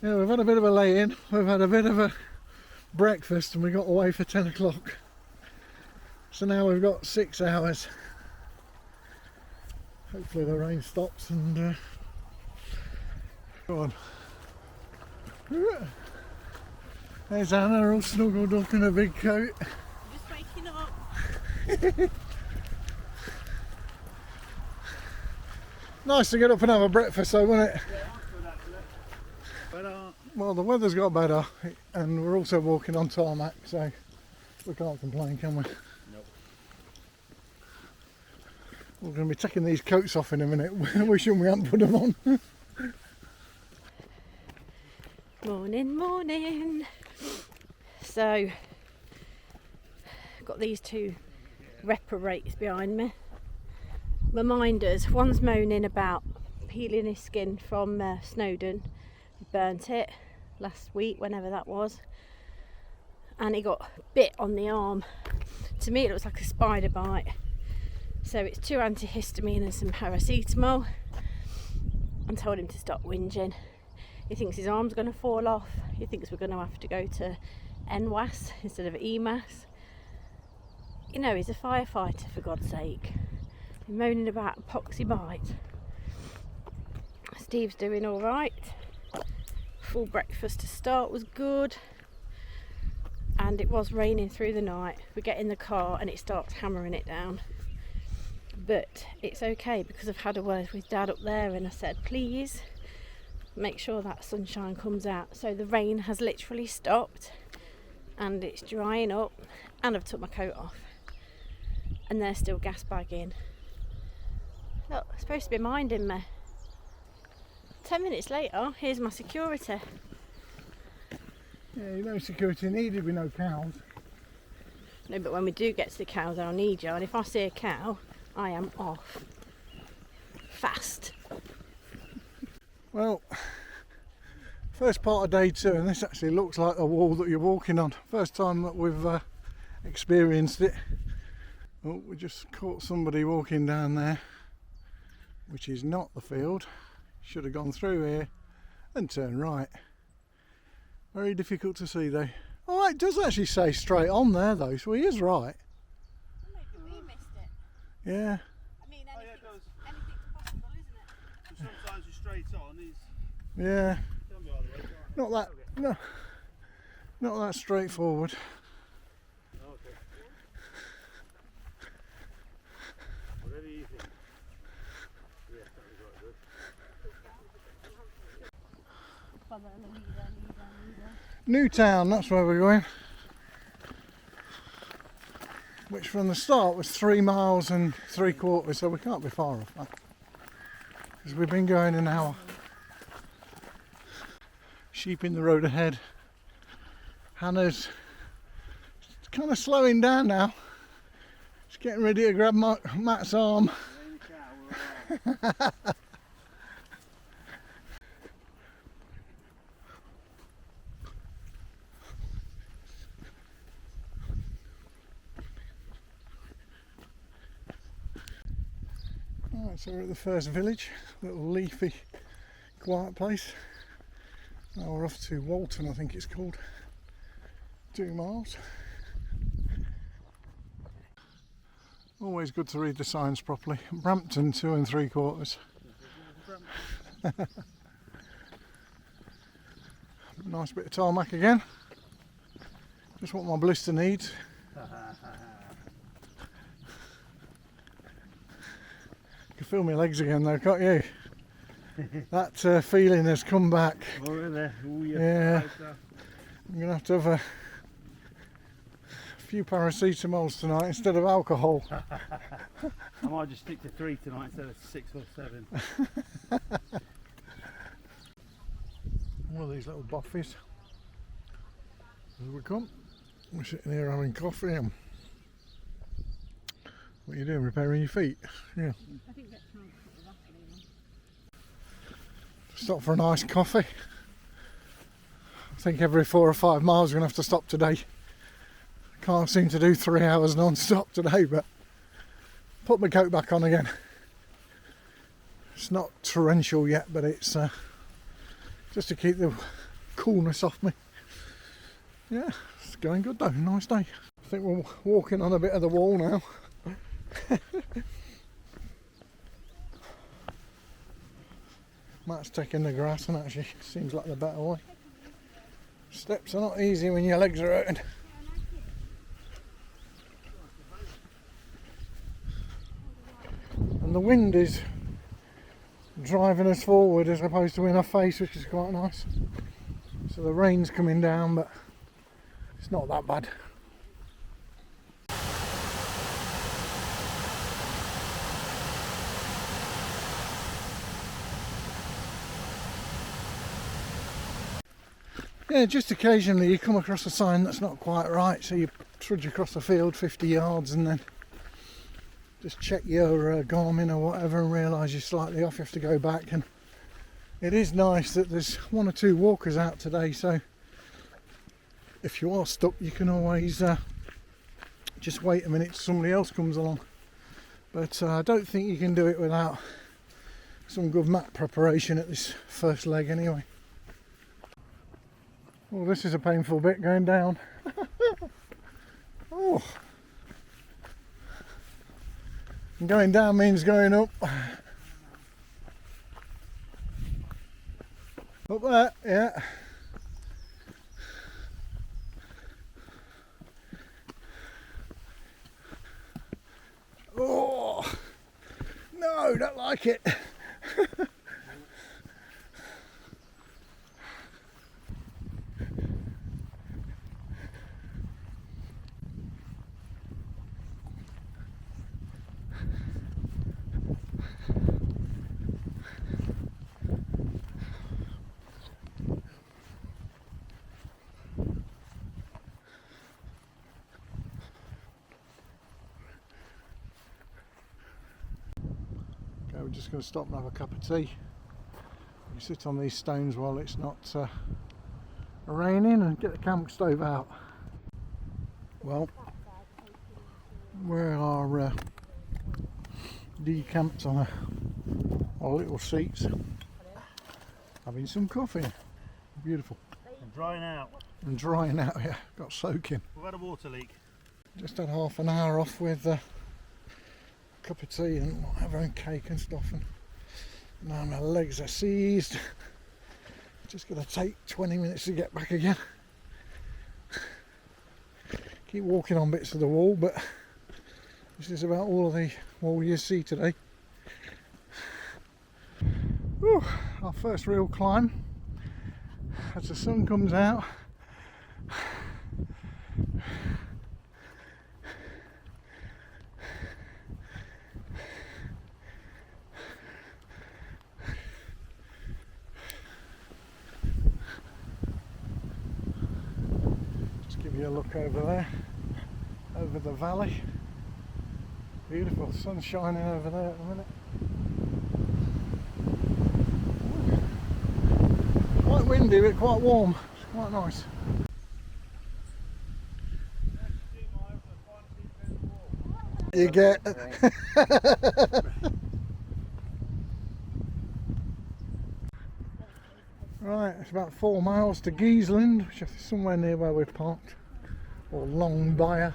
Yeah, we've had a bit of a lay-in, we've had a bit of a breakfast and we got away for 10 o'clock. So now we've got 6 hours. Hopefully the rain stops and go on. There's Anna all snuggled up in a big coat. Just waking up. Nice to get up and have a breakfast though, wasn't it? Yeah, that's good actually. But Well, the weather's got better and we're also walking on tarmac, so we can't complain, can we? nope. We're going to be taking these coats off in a minute. Wishing we hadn't put them on. Morning, morning. So, got these two reprobates behind me. Reminders. One's moaning about peeling his skin from Snowdon. He burnt it last week, whenever that was. And he got bit on the arm. To me it looks like a spider bite. So it's 2 antihistamine and some paracetamol. I told him to stop whinging. He thinks his arm's going to fall off. He thinks we're going to have to go to NWAS instead of EMAS. You know, he's a firefighter, for God's sake. He's moaning about a poxy bite. Steve's doing all right. Full breakfast to start was good. And it was raining through the night. We get in the car and it starts hammering it down. But it's okay because I've had a word with Dad up there and I said, please make sure that sunshine comes out. So the rain has literally stopped and it's drying up and I've took my coat off and they're still gas bagging. Look, they're supposed to be minding me. 10 minutes later, here's my security. Yeah, no security needed with no cows. No, but when we do get to the cows, I'll need you. And if I see a cow, I am off. Fast. Well, first part of day 2, and this actually looks like a wall that you're walking on. First time that we've experienced it. Oh, we just caught somebody walking down there, which is not the field. Should have gone through here and turned right. Very difficult to see though. Oh, it does actually say straight on there though, so he is right. Maybe we missed it. Yeah. I mean, Oh, yeah, it does. anything's possible, isn't it? Sometimes you're straight on is. Yeah. Don't go all the way, can't Not that. No. Not that straightforward. you? Okay. Whatever you think. Yeah, that was right good. Newtown, that's where we're going. Which from the start was 3 miles and 3/4, so we can't be far off that. Because we've been going an hour. Sheep in the road ahead. Hannah's kind of slowing down now. She's getting ready to grab Matt's arm. Right, so we're at the first village, little leafy, quiet place. Now we're off to Walton, I think it's called. 2 miles. Always good to read the signs properly. Brampton 2 3/4. Nice bit of tarmac again. Just what my blister needs. You can feel my legs again though, can't you? That feeling has come back. Oh, really? Ooh, Yeah. I'm going to have a few paracetamols tonight instead of alcohol. I might just stick to 3 tonight instead of 6 or 7. One of these little boffies. As we come, we're sitting here having coffee. And what are you doing? Repairing your feet? Yeah. I think that's time to put the Vaseline on. Stop for a nice coffee. I think every 4 or 5 miles we're going to have to stop today. Can't seem to do 3 hours non-stop today, but put my coat back on again. It's not torrential yet, but it's just to keep the coolness off me. Yeah, it's going good though, nice day. I think we're walking on a bit of the wall now. Matt's taking the grass and actually seems like the better way. Steps are not easy when your legs are hurting. And the wind is driving us forward as opposed to in our face, which is quite nice. So the rain's coming down, but it's not that bad. Yeah, just occasionally you come across a sign that's not quite right, so you trudge across the field 50 yards and then just check your Garmin or whatever and realise you're slightly off, you have to go back. And it is nice that there's 1 or 2 walkers out today, so if you are stuck you can always just wait a minute till somebody else comes along. But I don't think you can do it without some good map preparation at this first leg anyway. Oh, this is a painful bit going down. Oh. And going down means going up. Up there, yeah. Oh, no, don't like it. We're just going to stop and have a cup of tea. We sit on these stones while it's not raining and get the camp stove out. Well, we are decamped on our little seats, having some coffee. Beautiful. And drying out. And drying out, yeah. Got soaking. We've had a water leak. Just had half an hour off with cup of tea and whatever and cake and stuff, and now my legs are seized. Just gonna take 20 minutes to get back again. Keep walking on bits of the wall, but this is about all of the wall you see today. Whew, our first real climb as the sun comes out. A look over there, over the valley. Beautiful, sun shining over there at the minute. Quite windy but quite warm, it's quite nice. You get right, it's about 4 miles to Giesland, which is somewhere near where we're parked. Or Long Buyer.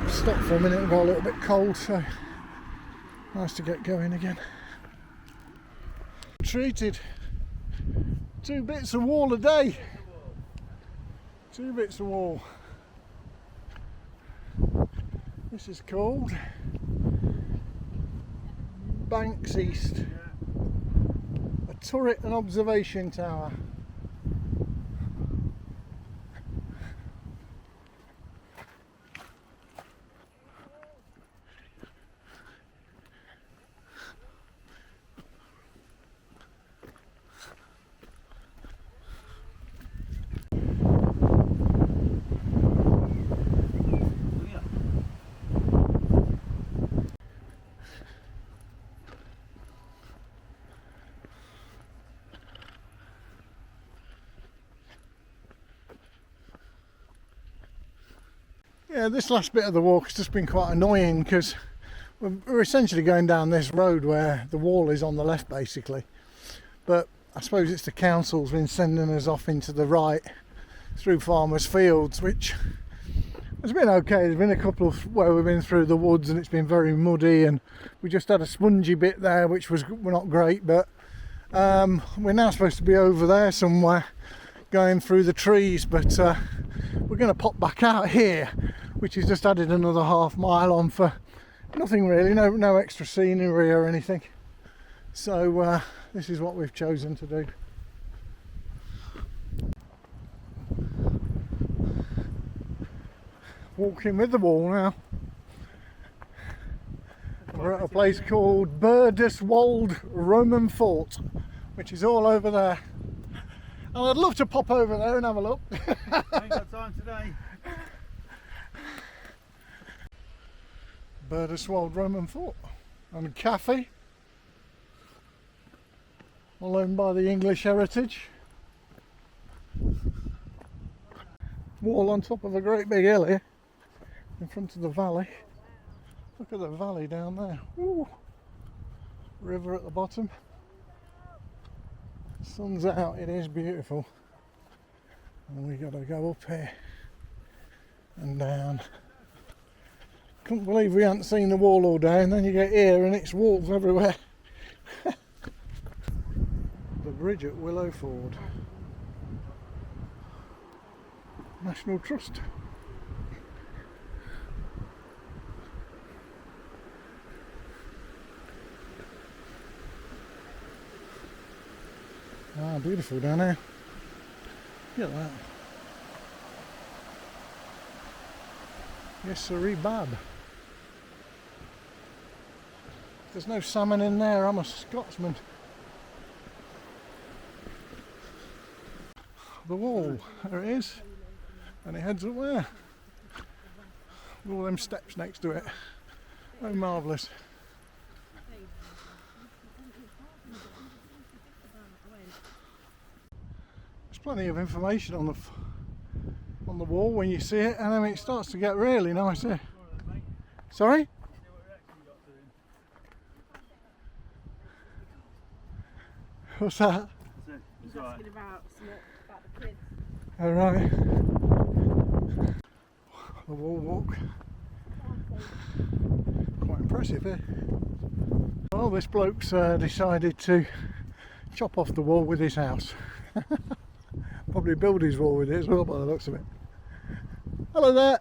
Stopped for a minute and got a little bit cold, so nice to get going again. Treated 2 bits of wall a day. 2 bits of wall. This is called Banks East. A turret and observation tower. Yeah, this last bit of the walk has just been quite annoying because we're essentially going down this road where the wall is on the left basically, but I suppose it's the council's been sending us off into the right through farmers' fields, which has been okay. There's been a couple of where we've been through the woods and it's been very muddy, and we just had a spongy bit there which was not great, but we're now supposed to be over there somewhere going through the trees, but we're going to pop back out here, which has just added another half-mile on for nothing really, no extra scenery or anything. So this is what we've chosen to do. Walking with the wall now. We're at a place called Burdeswold Roman Fort, which is all over there. And I'd love to pop over there and have a look. I ain't got time today. Burdeswold Roman Fort and cafe, all owned by the English Heritage. Wall on top of a great big hill here in front of the valley. Look at the valley down there. Ooh. River at the bottom. Sun's out, it is beautiful. And we gotta go up here and down. Couldn't believe we hadn't seen the wall all day, and then you get here and it's walls everywhere. The bridge at Willow Ford. National Trust. Ah, beautiful down there. Look at that. Yes, sirree, bab. There's no salmon in there, I'm a Scotsman. The wall, there it is. And it heads up there. With all them steps next to it. Oh, marvellous. There's plenty of information on the wall when you see it, and I mean it starts to get really nice here. Sorry? What's that? He's asking about the kids. Alright. The wall walk. Quite impressive here. Well, this bloke's decided to chop off the wall with his house. Probably build his wall with it as well by the looks of it. Hello there!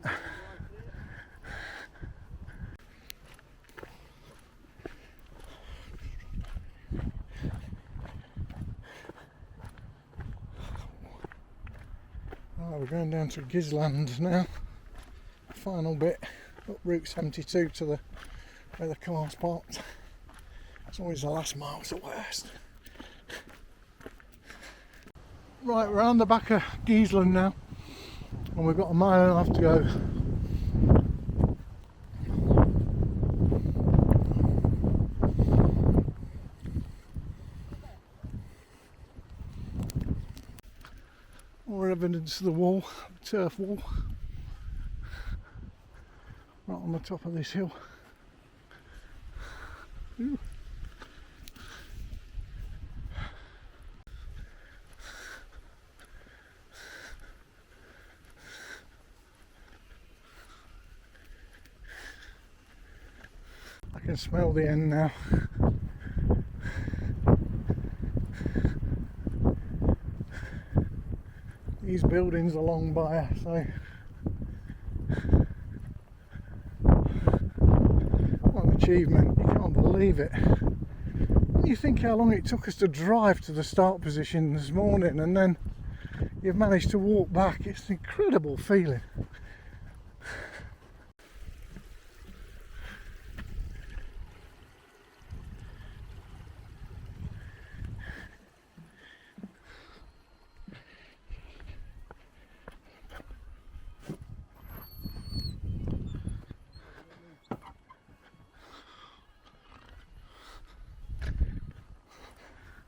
Oh, we're going down to Gisland now. Final bit up Route 72 to where the car's parked. It's always the last mile's the worst. Right, we're on the back of Gisland now, and we've got a mile and a half to go. More evidence of the wall, the turf wall, right on the top of this hill. Ooh. I can smell the end now. These buildings are long by, so what an achievement, you can't believe it. When you think how long it took us to drive to the start position this morning, and then you've managed to walk back, it's an incredible feeling.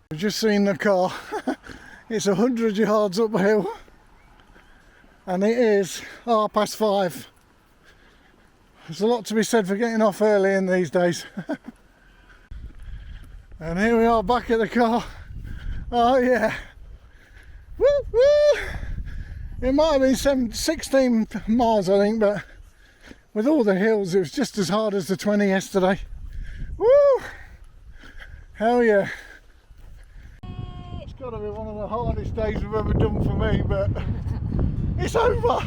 We've just seen the car. It's 100 yards uphill, and it is 5:30. There's a lot to be said for getting off early in these days. And here we are back at the car Oh yeah. Woo woo! It might have been 16 miles I think, but with all the hills it was just as hard as the 20 yesterday. Woo! Hell yeah. It's got to be one of the hardest days we've ever done for me, but it's over.